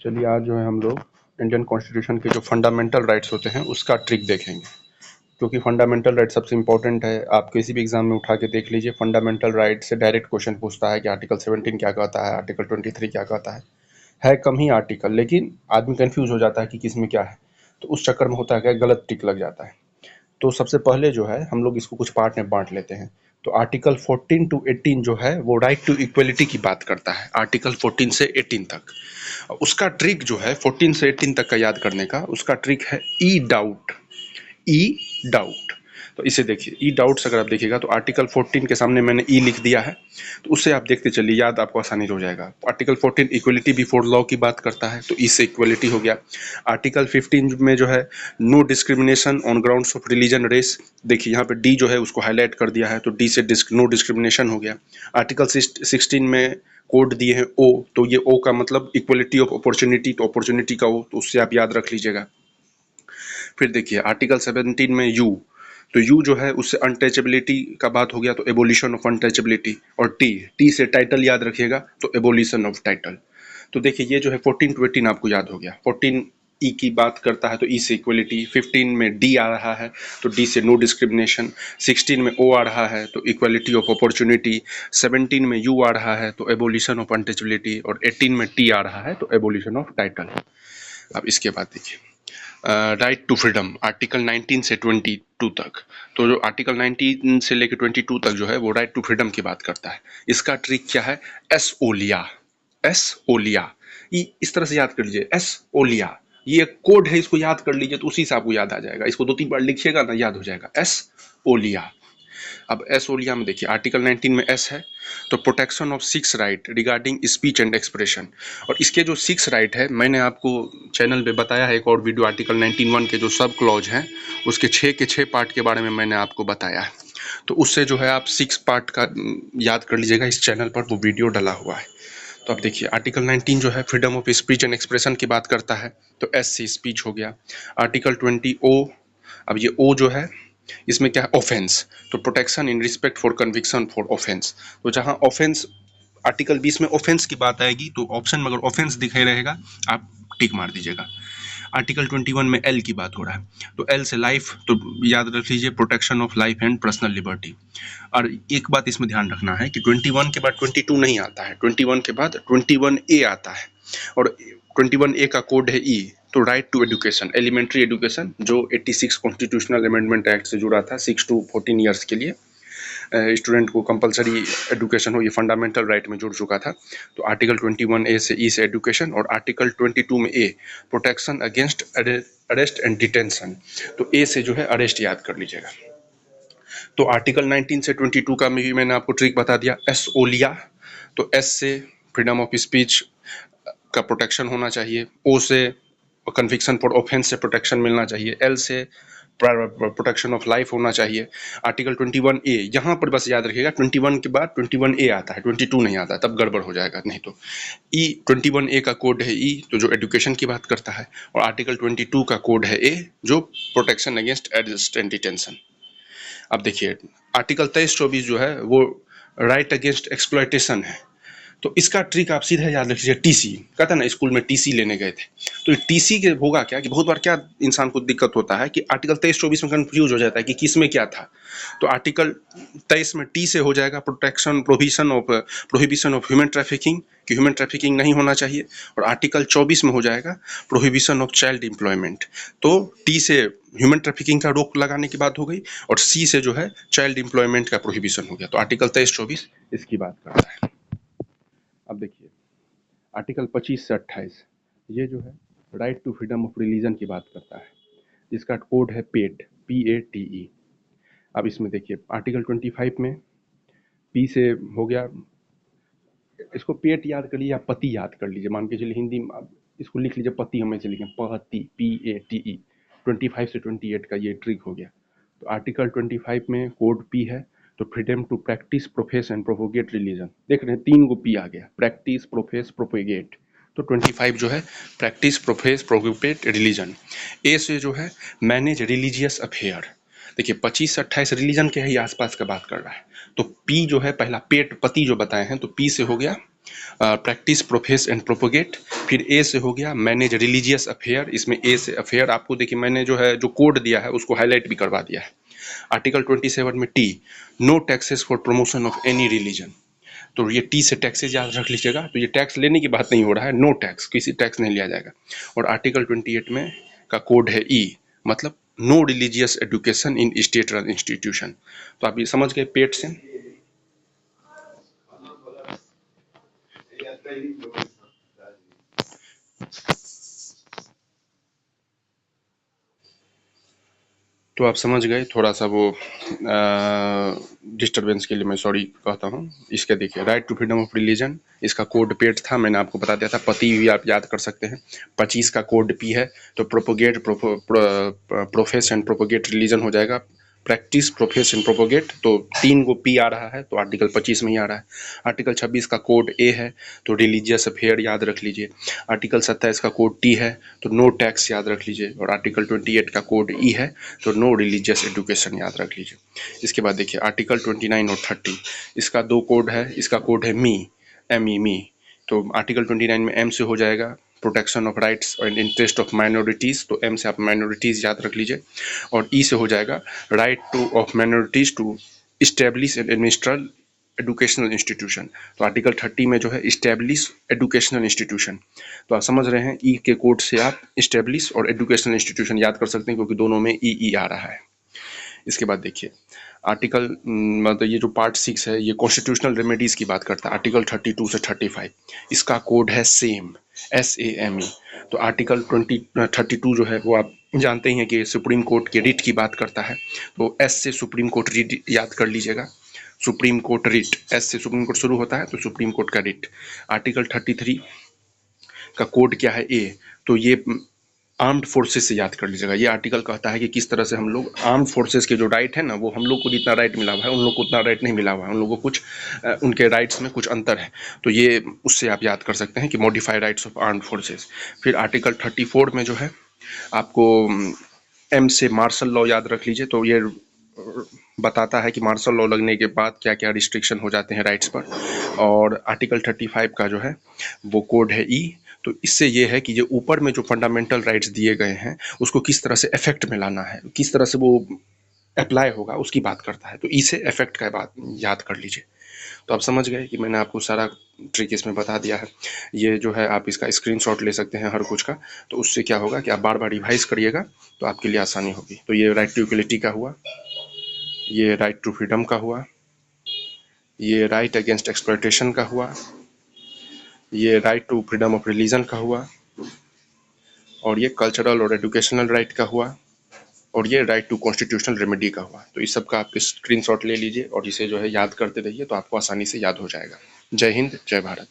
चलिए आज जो है हम लोग इंडियन कॉन्स्टिट्यूशन के जो फंडामेंटल राइट्स होते हैं उसका ट्रिक देखेंगे, क्योंकि फंडामेंटल राइट सबसे इंपॉर्टेंट है। आप किसी भी एग्जाम में उठा के देख लीजिए, फंडामेंटल राइट से डायरेक्ट क्वेश्चन पूछता है कि आर्टिकल 17 क्या कहता है, आर्टिकल 23 क्या कहता है कम ही आर्टिकल, लेकिन आदमी कंफ्यूज हो जाता है कि किस में क्या है, तो उस चक्कर में होता है क्या, गलत टिक लग जाता है। तो सबसे पहले जो है हम लोग इसको कुछ पार्ट में बांट लेते हैं। तो आर्टिकल 14 टू 18 जो है वो राइट टू इक्वलिटी की बात करता है, आर्टिकल 14 से 18 तक। उसका ट्रिक जो है 14 से 18 तक का याद करने का, उसका ट्रिक है ई डाउट। ई डाउट, तो इसे देखिए, ई डाउट्स अगर आप देखिएगा तो आर्टिकल 14 के सामने मैंने ई लिख दिया है, तो उससे आप देखते चलिए, याद आपको आसानी हो जाएगा। आर्टिकल 14 इक्वलिटी बिफोर लॉ की बात करता है, तो ई से इक्वलिटी हो गया। आर्टिकल 15 में जो है no discrimination on grounds of religion race, देखिए यहाँ पे डी जो है उसको हाईलाइट कर दिया है, तो डी से नो डिस्क्रिमिनेशन हो गया। आर्टिकल 16 में कोड दिए हैं ओ, तो ये ओ का मतलब इक्वलिटी ऑफ अपॉर्चुनिटी, तो अपॉर्चुनिटी का ओ, तो उससे आप याद रख लीजिएगा। फिर देखिए आर्टिकल 17 में यू, तो यू जो है उससे अनटचेबिलिटी का बात हो गया, तो एबोलिशन ऑफ अनटचेबिलिटी। और टी, टी से टाइटल याद रखिएगा, तो एबोलिशन ऑफ टाइटल। तो देखिए ये जो है 14 टू 18 आपको याद हो गया। 14 ई की बात करता है, तो ई से इक्वलिटी। 15 में डी आ रहा है, तो डी से नो डिस्क्रिमिनेशन। 16 में ओ आ रहा है, तो इक्वलिटी ऑफ अपॉर्चुनिटी। 17 में यू आ रहा है, तो एबोलिशन ऑफ अनटचेबिलिटी। और 18 में टी आ रहा है, तो एबोलिशन ऑफ टाइटल। अब इसके बाद देखिए राइट टू फ्रीडम, आर्टिकल 19 से 22 तक। तो जो आर्टिकल 19 से लेकर 22 तक जो है वो राइट टू फ्रीडम की बात करता है। इसका ट्रिक क्या है, एस ओलिया। एस ओलिया, ये इस तरह से याद कर लीजिए, एस ओलिया, ये कोड है, इसको याद कर लीजिए तो उसी से आपको याद आ जाएगा। इसको 2-3 बार लिखिएगा ना, याद हो जाएगा, एस ओलिया। अब एस ओलिया में देखिए आर्टिकल 19 में एस है, तो protection of 6 right regarding speech and expression. और इसके जो 6 राइट है, मैंने आपको चैनल पे बताया है एक और वीडियो, आर्टिकल 19(1) के जो सब क्लॉज हैं उसके 6 के 6 पार्ट के बारे में मैंने आपको बताया है, तो उससे जो है आप 6 पार्ट का याद कर लीजिएगा, इस चैनल पर वो वीडियो डला हुआ है। तो अब देखिए आर्टिकल 19 जो है freedom of speech and expression की बात करता है, तो एस से स्पीच हो गया। आर्टिकल 20 ओ, अब ये ओ जो है इसमें क्या है, ऑफेंस, तो protection in respect for conviction for offence. तो जहां ऑफेंस, आर्टिकल 20 में ऑफेंस की बात आएगी, तो ऑप्शन में अगर ऑफेंस दिखाई रहेगा आप टिक मार दीजिएगा। आर्टिकल 21 में एल की बात हो रहा है, तो एल से लाइफ, तो याद रख लीजिए protection of life and personal liberty. और एक बात इसमें ध्यान रखना है कि 21 के बाद 22 नहीं आता है, 21 के बाद 21 ए आता है, और 21 ए का कोड है ई, तो right to education, elementary education, जो 86 कॉन्स्टिट्यूशनल अमेंडमेंट एक्ट से जुड़ा था, 6 टू 14 ईयर्स के लिए स्टूडेंट को कंपलसरी एजुकेशन हो, ये फंडामेंटल राइट में जुड़ चुका था। तो आर्टिकल 21 ए से ई से एजुकेशन, और आर्टिकल 22 में a protection against arrest and detention, तो ए से जो है अरेस्ट याद कर लीजिएगा। तो आर्टिकल 19 से 22 का भी मैंने आपको ट्रिक बता दिया, एस ओलिया, तो एस से फ्रीडम ऑफ स्पीच का प्रोटेक्शन होना चाहिए, ओ से कन्विक्शन फॉर ऑफेंस से प्रोटेक्शन मिलना चाहिए, एल से प्रोटेक्शन ऑफ लाइफ होना चाहिए। आर्टिकल 21 ए, यहाँ पर बस याद रखिएगा 21 के बाद 21 ए आता है, 22 नहीं आता, तब गड़बड़ हो जाएगा, नहीं तो ई 21 ए का कोड है ई, तो जो एजुकेशन की बात करता है, और आर्टिकल 22 का कोड है ए, जो protection against arrest and detention. अब देखिए आर्टिकल 23-24 जो है वो राइट अगेंस्ट एक्सप्लॉयटेशन है, तो इसका ट्रिक आप सीधे याद रख लीजिए, टीसी, कहता ना स्कूल में टीसी लेने गए थे, तो टीसी के होगा क्या कि बहुत बार क्या इंसान को दिक्कत होता है कि आर्टिकल 23-24 में कंफ्यूज हो जाता है कि किस में क्या था। तो आर्टिकल 23 में टी से हो जाएगा protection prohibition of human trafficking, कि ह्यूमन ट्रैफिकिंग नहीं होना चाहिए। और आर्टिकल 24 में हो जाएगा प्रोहिबिशन ऑफ चाइल्ड एम्प्लॉयमेंट, तो टी से ह्यूमन ट्रैफिकिंग का रोक लगाने की बात हो गई, और सी से जो है चाइल्ड एम्प्लॉयमेंट का प्रोहिबिशन हो गया। तो आर्टिकल 23-24 इसकी बात करता है। अब देखिए आर्टिकल 25 से 28, ये जो है right to freedom of religion की बात करता है, इसका कोड है पेट, PATE। अब इसमें देखिए आर्टिकल 25 में पी से हो गया, इसको पेट याद कर लीजिए या पति याद कर लीजिए, मान के चलिए हिंदी में आप इसको लिख लीजिए पति, हम ऐसे लिखें पति, PATE। 25 से 28 का ये ट्रिक हो गया। तो आर्टिकल 25 में कोड पी है, तो freedom to practise profess and propagate religion, देख रहे हैं 3 को पी आ गया, प्रैक्टिस प्रोफेस प्रोपोगेट, तो 25 जो है प्रैक्टिस प्रोफेस प्रोपोगेट रिलीजन। ए से जो है मैनेज रिलीजियस अफेयर, देखिए 25 से 28 रिलीजन के ही आसपास का बात कर रहा है, तो पी जो है पहला पेट पति जो बताए हैं, तो पी से हो गया प्रैक्टिस, प्रोफेस एंड प्रोपोगेट। फिर ए से हो गया मैनेज रिलीजियस अफेयर। इसमें ए से अफेयर आपको देखिए मैंने जो है जो कोड दिया है उसको हाईलाइट भी करवा दिया है। आर्टिकल 27 में T, no taxes for promotion of any religion. तो ये टी से टैक्सेस याद रख लीजिएगा। तो ये टैक्स लेने की बात नहीं हो रहा है, नो टैक्स, किसी टैक्स नहीं लिया जाएगा। और आर्टिकल 28 में का कोड है ई, मतलब no religious education in state run institution. तो आप ये समझ गए पेट से। तो आप समझ गए। थोड़ा सा वो डिस्टरबेंस के लिए मैं सॉरी कहता हूँ। इसके देखिए right to freedom of religion, इसका कोड पेट था, मैंने आपको बता दिया था। पति भी आप याद कर सकते हैं। 25 का कोड पी है, तो propagate, profess and propagate religion हो जाएगा। प्रैक्टिस, प्रोफेस एंड प्रोपोगेट, तो 3 को पी आ रहा है, तो आर्टिकल 25 में ही आ रहा है। आर्टिकल 26 का कोड ए है, तो रिलीजियस अफेयर याद रख लीजिए। आर्टिकल 27 का कोड टी है, तो नो टैक्स याद रख लीजिए। और आर्टिकल 28 का कोड ई है, तो नो रिलीजियस एजुकेशन याद रख लीजिए। इसके बाद देखिए आर्टिकल 29 और 30, इसका 2 कोड है। इसका कोड है मी, एम ई मी। तो आर्टिकल 29 में एम से हो जाएगा protection of rights and interest of minorities, तो एम से आप माइनॉरिटीज़ याद रख लीजिए। और ई से हो जाएगा right to of minorities to establish and administer educational institution. तो आर्टिकल 30 में जो है इस्टेब्लिश एजुकेशनल इंस्टीट्यूशन। तो आप समझ रहे हैं ई के कोड से आप इस्टेब्लिश और एजुकेशनल इंस्टीट्यूशन याद कर सकते हैं, क्योंकि दोनों में ई आ रहा है। इसके बाद देखिए आर्टिकल मतलब ये जो पार्ट 6 है ये कॉन्स्टिट्यूशनल रेमेडीज़ की बात करता है। आर्टिकल 32 से 35, इसका कोड है सेम, SAME। तो आर्टिकल 32 जो है वो आप जानते ही हैं कि सुप्रीम कोर्ट के रिट की बात करता है। तो एस से सुप्रीम कोर्ट रिट याद कर लीजिएगा। सुप्रीम कोर्ट रिट, एस से सुप्रीम कोर्ट शुरू होता है, तो सुप्रीम कोर्ट का रिट। आर्टिकल 33 का कोड क्या है, ए। तो ये आर्म्ड फोर्सेस से याद कर लीजिएगा। ये आर्टिकल कहता है कि किस तरह से हम लोग आर्म्ड फोर्सेस के जो राइट है ना, वो हम लोग को जितना राइट मिला हुआ है उन लोग को उतना राइट नहीं मिला हुआ है। उन लोगों को कुछ उनके राइट्स में कुछ अंतर है। तो ये उससे आप याद कर सकते हैं कि modify rights of armed forces. फिर आर्टिकल 34 में जो है आपको एम से मार्शल लॉ याद रख लीजिए। तो ये बताता है कि मार्शल लॉ लगने के बाद क्या क्या रिस्ट्रिक्शन हो जाते हैं राइट्स पर। और आर्टिकल 35 का जो है वो कोड है ई। तो इससे ये है कि जो ऊपर में जो फंडामेंटल राइट्स दिए गए हैं उसको किस तरह से इफेक्ट में लाना है, किस तरह से वो अप्लाई होगा, उसकी बात करता है। तो ई से इफेक्ट का बात याद कर लीजिए। तो आप समझ गए कि मैंने आपको सारा ट्रिक इसमें बता दिया है। ये जो है आप इसका स्क्रीनशॉट ले सकते हैं हर कुछ का। तो उससे क्या होगा कि आप बार बार रिवाइज करिएगा तो आपके लिए आसानी होगी। तो ये राइट टू इक्वलिटी का हुआ, ये राइट टू फ्रीडम का हुआ, ये राइट अगेंस्ट एक्सप्लॉयटेशन का हुआ, ये right to freedom of religion का हुआ, और ये कल्चरल और एजुकेशनल राइट का हुआ, और ये राइट टू कॉन्स्टिट्यूशनल रेमेडी का हुआ। तो इस सब का आप स्क्रीनशॉट ले लीजिए और इसे जो है याद करते रहिए, तो आपको आसानी से याद हो जाएगा। जय हिंद, जय भारत।